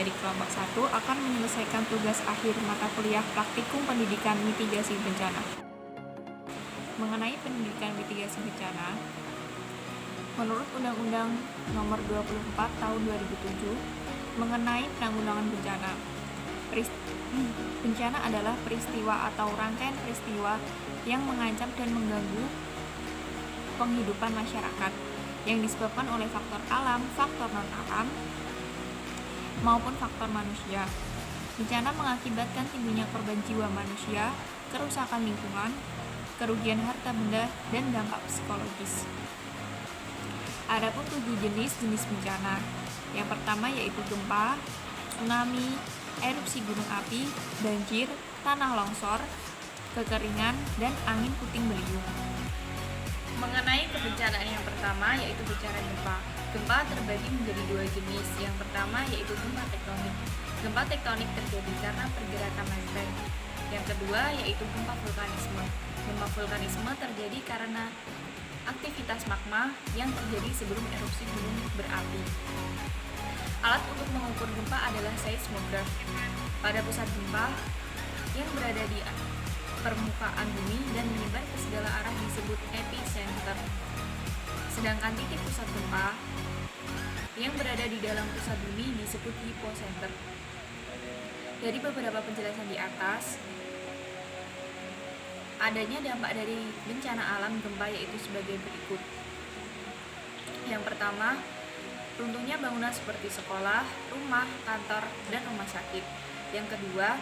dari kelompok 1 akan menyelesaikan tugas akhir mata kuliah Praktikum Pendidikan Mitigasi Bencana. Mengenai pendidikan mitigasi bencana, menurut Undang-Undang Nomor 24 Tahun 2007 mengenai penanggulangan bencana, bencana adalah peristiwa atau rangkaian peristiwa yang mengancam dan mengganggu penghidupan masyarakat yang disebabkan oleh faktor alam, faktor non-alam, maupun faktor manusia. Bencana mengakibatkan timbulnya korban jiwa manusia, kerusakan lingkungan, kerugian harta benda, dan dampak psikologis. Adapun 7 jenis bencana. Yang pertama yaitu gempa, tsunami, erupsi gunung api, banjir, tanah longsor, kekeringan, dan angin puting beliung. Mengenai kebencanaan yang pertama yaitu bencana gempa. Gempa terbagi menjadi 2 jenis. Yang pertama yaitu gempa tektonik. Gempa tektonik terjadi karena pergerakan lempeng. Yang kedua yaitu gempa vulkanisme. Gempa vulkanisme terjadi karena aktivitas magma yang terjadi sebelum erupsi gunung berapi. Alat untuk mengukur gempa adalah seismograf. Pada pusat gempa yang berada di permukaan bumi dan menyebar ke segala arah disebut epicenter. Sedangkan titik pusat gempa yang berada di dalam pusat bumi disebut hipocenter. Dari beberapa penjelasan di atas, adanya dampak dari bencana alam gempa yaitu sebagai berikut. Yang pertama, runtuhnya bangunan seperti sekolah, rumah, kantor, dan rumah sakit. Yang kedua,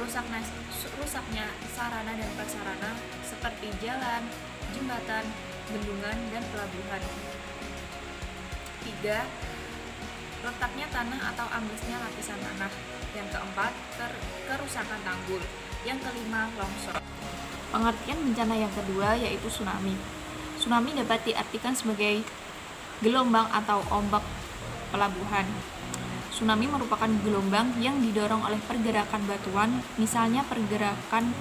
rusaknya sarana dan prasarana seperti jalan, jembatan, bendungan, dan pelabuhan. 3. Retaknya tanah atau amblesnya lapisan tanah. Yang keempat, kerusakan tanggul. Yang kelima, longsor. Pengertian bencana yang kedua yaitu tsunami. Tsunami dapat diartikan sebagai gelombang atau ombak pelabuhan. Tsunami merupakan gelombang yang didorong oleh pergerakan batuan, misalnya pergerakan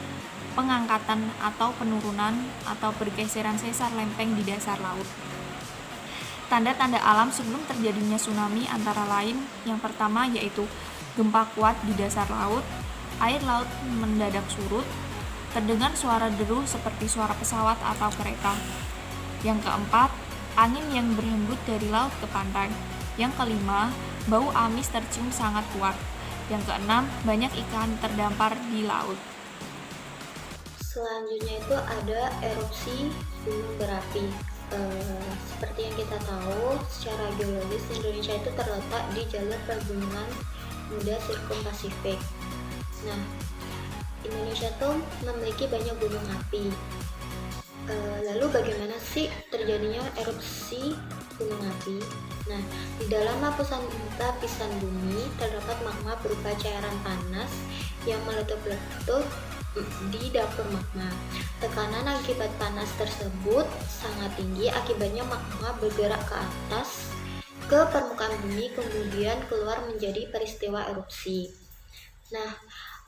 pengangkatan atau penurunan atau pergeseran sesar lempeng di dasar laut. Tanda-tanda alam sebelum terjadinya tsunami antara lain yang pertama yaitu gempa kuat di dasar laut, air laut mendadak surut, terdengar suara deru seperti suara pesawat atau kereta. Yang keempat, angin yang berhembus dari laut ke pantai. Yang kelima, bau amis tercium sangat kuat. Yang keenam, banyak ikan terdampar di laut. Selanjutnya itu ada erupsi gunung berapi. Seperti yang kita tahu, secara geologis Indonesia itu terletak di jalur pergunungan muda Sirkum Pasifik. Nah, Indonesia tuh memiliki banyak gunung api. Lalu bagaimana sih terjadinya erupsi gunung api? Nah, di dalam lapisan bumi terdapat magma berupa cairan panas yang meletup-letup di dapur magma. Tekanan akibat panas tersebut sangat tinggi, akibatnya magma bergerak ke atas ke permukaan bumi kemudian keluar menjadi peristiwa erupsi. Nah,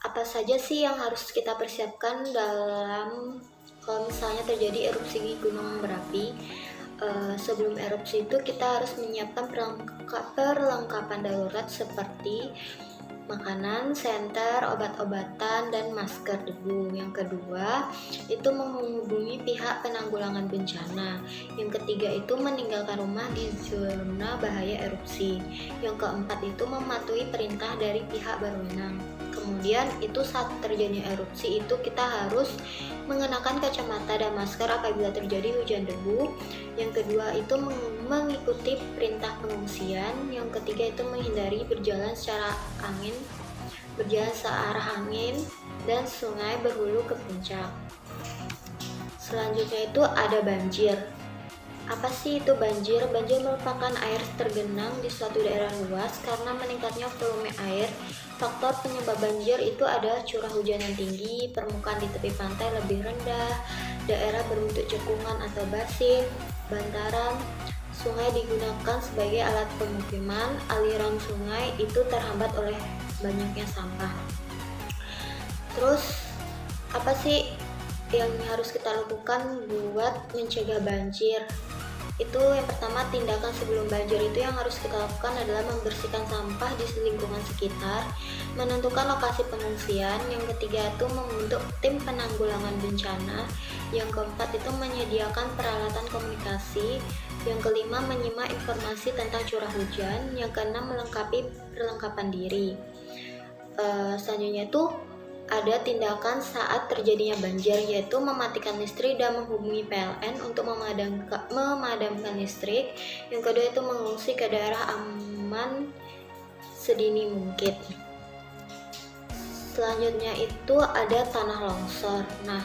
apa saja sih yang harus kita persiapkan dalam kalau misalnya terjadi erupsi gunung berapi? Sebelum erupsi itu kita harus menyiapkan perlengkapan darurat seperti makanan, senter, obat-obatan, dan masker debu. Yang kedua, itu menghubungi pihak penanggulangan bencana. Yang ketiga, itu meninggalkan rumah di zona bahaya erupsi. Yang keempat, itu mematuhi perintah dari pihak berwenang. Kemudian, itu saat terjadinya erupsi itu kita harus mengenakan kacamata dan masker apabila terjadi hujan debu. Yang kedua, itu mengikuti perintah pengungsian. Yang ketiga, itu menghindari berjalan searah angin dan sungai berhulu ke puncak. Selanjutnya itu ada banjir. Apa sih itu banjir? Banjir merupakan air tergenang di suatu daerah luas karena meningkatnya volume air. Faktor penyebab banjir itu ada curah hujan yang tinggi, permukaan di tepi pantai lebih rendah, daerah berbentuk cekungan atau basin, bantaran. Sungai digunakan sebagai alat pemukiman, aliran sungai itu terhambat oleh banyaknya sampah. Terus, apa sih yang harus kita lakukan buat mencegah banjir? Itu yang pertama, tindakan sebelum banjir itu yang harus kita lakukan adalah membersihkan sampah di lingkungan sekitar, menentukan lokasi pengungsian. Yang ketiga itu membentuk tim penanggulangan bencana. Yang keempat itu menyediakan peralatan komunikasi. Yang kelima, menyimak informasi tentang curah hujan. Yang keenam, melengkapi perlengkapan diri. Selanjutnya itu ada tindakan saat terjadinya banjir, yaitu mematikan listrik dan menghubungi PLN untuk memadamkan listrik. Yang kedua itu mengungsi ke daerah aman sedini mungkin. Selanjutnya itu ada tanah longsor. Nah,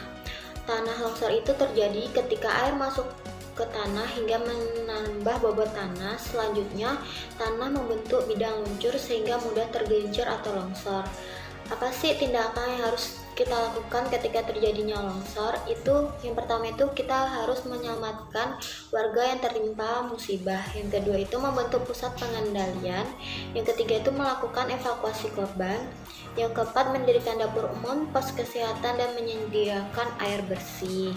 tanah longsor itu terjadi ketika air masuk ke tanah hingga menambah bobot tanah. Selanjutnya, tanah membentuk bidang luncur sehingga mudah tergelincir atau longsor. Apa sih tindakan yang harus kita lakukan ketika terjadinya longsor? Itu yang pertama itu kita harus menyelamatkan warga yang tertimpa musibah. Yang kedua itu membentuk pusat pengendalian. Yang ketiga itu melakukan evakuasi korban. Yang keempat, mendirikan dapur umum, pos kesehatan, dan menyediakan air bersih.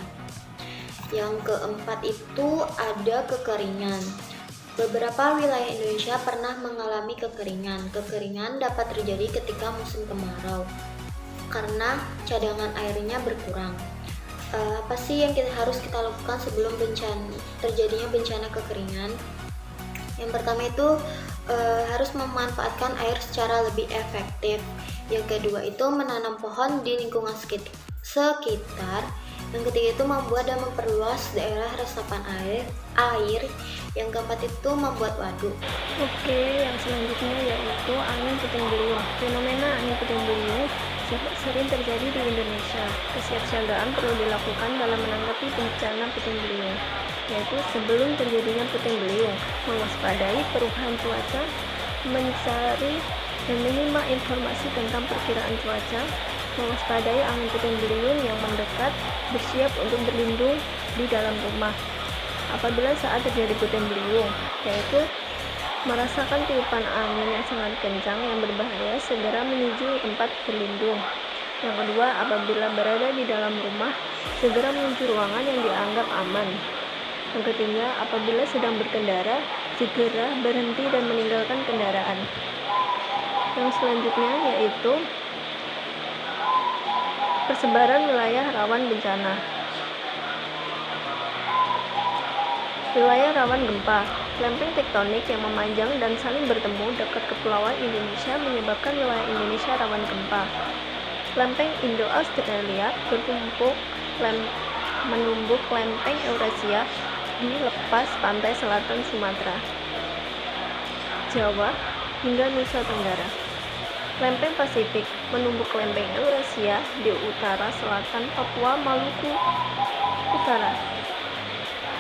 Yang keempat itu ada kekeringan. Beberapa wilayah Indonesia pernah mengalami kekeringan. Kekeringan dapat terjadi ketika musim kemarau karena cadangan airnya berkurang. Apa sih yang harus kita lakukan sebelum terjadinya bencana kekeringan? Yang pertama itu harus memanfaatkan air secara lebih efektif. Yang kedua itu menanam pohon di lingkungan sekitar. Yang ketiga itu membuat dan memperluas daerah resapan air. Yang keempat itu membuat waduk. Oke, yang selanjutnya yaitu angin puting beliung. Fenomena angin puting beliung sering terjadi di Indonesia. Kesiapsiagaan perlu dilakukan dalam menanggapi bencana puting beliung, yaitu sebelum terjadinya puting beliung, mewaspadai perubahan cuaca, mencari dan menyimak informasi tentang perkiraan cuaca, mewaspadai angin puting beliung yang mendekat, bersiap untuk berlindung di dalam rumah. Apabila saat terjadi puting beliung, yaitu merasakan tiupan angin yang sangat kencang yang berbahaya, segera menuju tempat berlindung. Yang kedua, apabila berada di dalam rumah, segera menuju ruangan yang dianggap aman. Yang ketiga, apabila sedang berkendara, segera berhenti dan meninggalkan kendaraan. Yang selanjutnya yaitu persebaran wilayah rawan bencana. Wilayah rawan gempa. Lempeng tektonik yang memanjang dan saling bertemu dekat kepulauan Indonesia menyebabkan wilayah Indonesia rawan gempa. Lempeng Indo-Australia menumbuk lempeng Eurasia di lepas pantai selatan Sumatera, Jawa, hingga Nusa Tenggara. Lempeng Pasifik menumbuk lempeng Eurasia di utara selatan Papua Maluku Utara.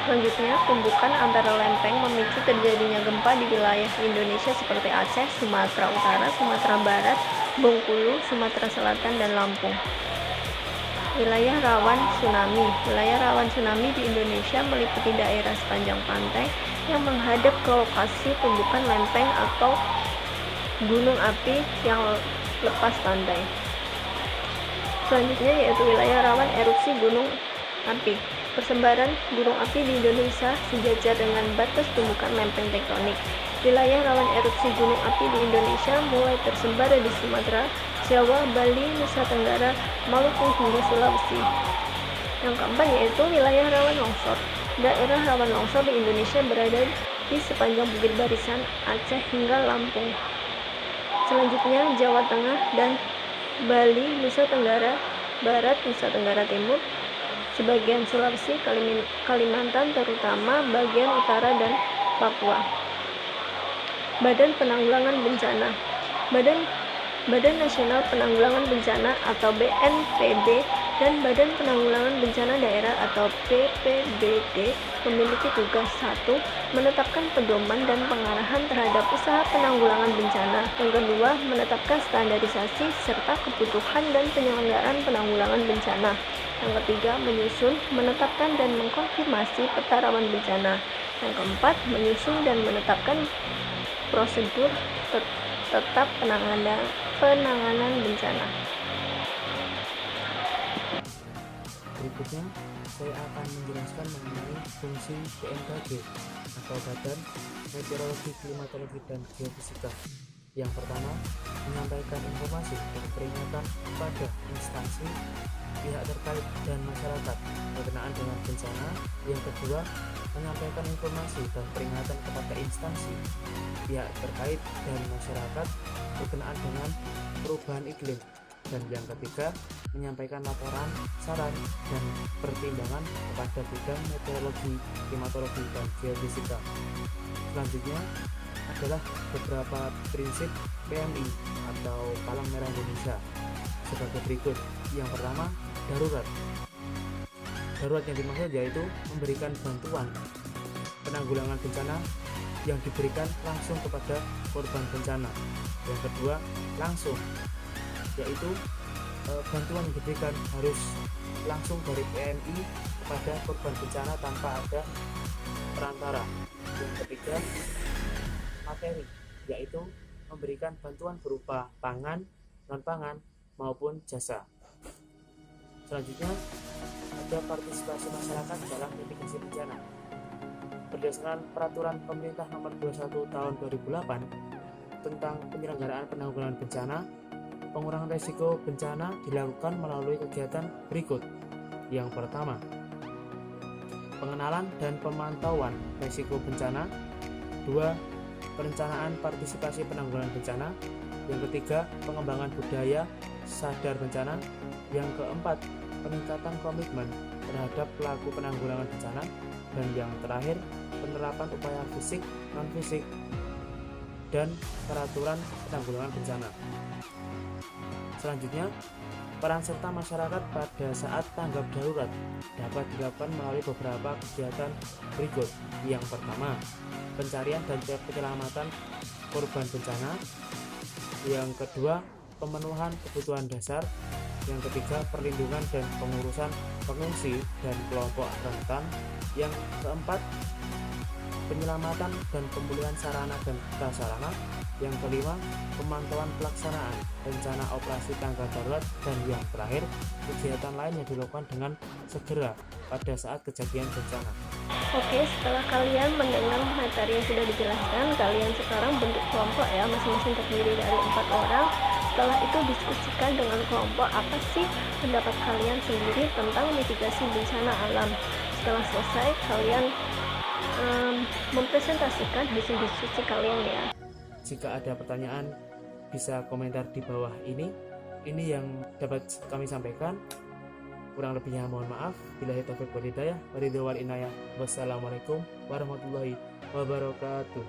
Selanjutnya, tumbukan antara lempeng memicu terjadinya gempa di wilayah Indonesia seperti Aceh, Sumatera Utara, Sumatera Barat, Bengkulu, Sumatera Selatan, dan Lampung. Wilayah rawan tsunami. Wilayah rawan tsunami di Indonesia meliputi daerah sepanjang pantai yang menghadap ke lokasi tumbukan lempeng atau gunung api yang lepas pantai. Selanjutnya yaitu wilayah rawan erupsi gunung api. Persebaran gunung api di Indonesia sejajar dengan batas tumbukan lempeng tektonik. Wilayah rawan erupsi gunung api di Indonesia mulai tersebar di Sumatera, Jawa, Bali, Nusa Tenggara, Maluku, hingga Sulawesi. Yang keempat yaitu wilayah rawan longsor. Daerah rawan longsor di Indonesia berada di sepanjang bukit barisan Aceh hingga Lampung. Selanjutnya Jawa Tengah dan Bali, Nusa Tenggara Barat, Nusa Tenggara Timur, sebagian Sulawesi, Kalimantan, terutama bagian utara, dan Papua. Badan Penanggulangan Bencana. Badan Nasional Penanggulangan Bencana atau BNPB dan Badan Penanggulangan Bencana Daerah atau BPBD memiliki tugas 1. Menetapkan pedoman dan pengarahan terhadap usaha penanggulangan bencana. Yang kedua, menetapkan standarisasi serta kebutuhan dan penyelenggaraan penanggulangan bencana. Yang ketiga, menyusun, menetapkan, dan mengkonfirmasi peta rawan bencana. Yang keempat, menyusun dan menetapkan prosedur tetap penanganan bencana. Berikutnya, saya akan menjelaskan mengenai fungsi BMKG atau Badan Meteorologi, Klimatologi, dan Geofisika. Yang pertama, menyampaikan informasi dan peringatan kepada instansi, pihak terkait, dan masyarakat berkenaan dengan bencana. Yang kedua, menyampaikan informasi dan peringatan kepada instansi, pihak terkait, dan masyarakat berkenaan dengan perubahan iklim. Dan yang ketiga, menyampaikan laporan, saran, dan pertimbangan kepada bidang meteorologi, klimatologi, dan geofisika. Selanjutnya adalah beberapa prinsip PMI atau Palang Merah Indonesia sebagai berikut. Yang pertama, darurat. Darurat yang dimaksud yaitu memberikan bantuan penanggulangan bencana yang diberikan langsung kepada korban bencana. Yang kedua, langsung, yaitu bantuan yang diberikan harus langsung dari PMI kepada korban bencana tanpa ada perantara. Yang ketiga, materi, yaitu memberikan bantuan berupa pangan, non-pangan, maupun jasa. Selanjutnya, ada partisipasi masyarakat dalam mitigasi bencana. Berdasarkan Peraturan Pemerintah Nomor 21 Tahun 2008 tentang penyelenggaraan penanggulangan bencana, pengurangan risiko bencana dilakukan melalui kegiatan berikut. Yang pertama, pengenalan dan pemantauan risiko bencana. 2. Perencanaan partisipasi penanggulangan bencana. Yang ketiga, pengembangan budaya sadar bencana. Yang keempat, peningkatan komitmen terhadap pelaku penanggulangan bencana. Dan yang terakhir, penerapan upaya fisik, non-fisik, dan peraturan penanggulangan bencana. Selanjutnya, peran serta masyarakat pada saat tanggap darurat dapat dilakukan melalui beberapa kegiatan berikut. Yang pertama, pencarian dan penyelamatan korban bencana. Yang kedua, pemenuhan kebutuhan dasar. Yang ketiga, perlindungan dan pengurusan pengungsi dan kelompok rentan. Yang keempat, penyelamatan dan pemulihan sarana dan prasarana. Yang kelima, pemantauan pelaksanaan rencana operasi tanggap darurat. Dan yang terakhir, kegiatan lain yang dilakukan dengan segera pada saat kejadian bencana. Oke, setelah kalian mendengar materi yang sudah dijelaskan, kalian sekarang bentuk kelompok ya, masing-masing terdiri dari 4 orang. Setelah itu diskusikan dengan kelompok apa sih pendapat kalian sendiri tentang mitigasi bencana alam. Setelah selesai, kalian mempresentasikan hasil diskusi kalian ya. Jika ada pertanyaan, bisa komentar di bawah ini. Ini yang dapat kami sampaikan. Kurang lebihnya mohon maaf. Billahi taufiq wal hidayah. Waridho wal inayah. Wassalamualaikum warahmatullahi wabarakatuh.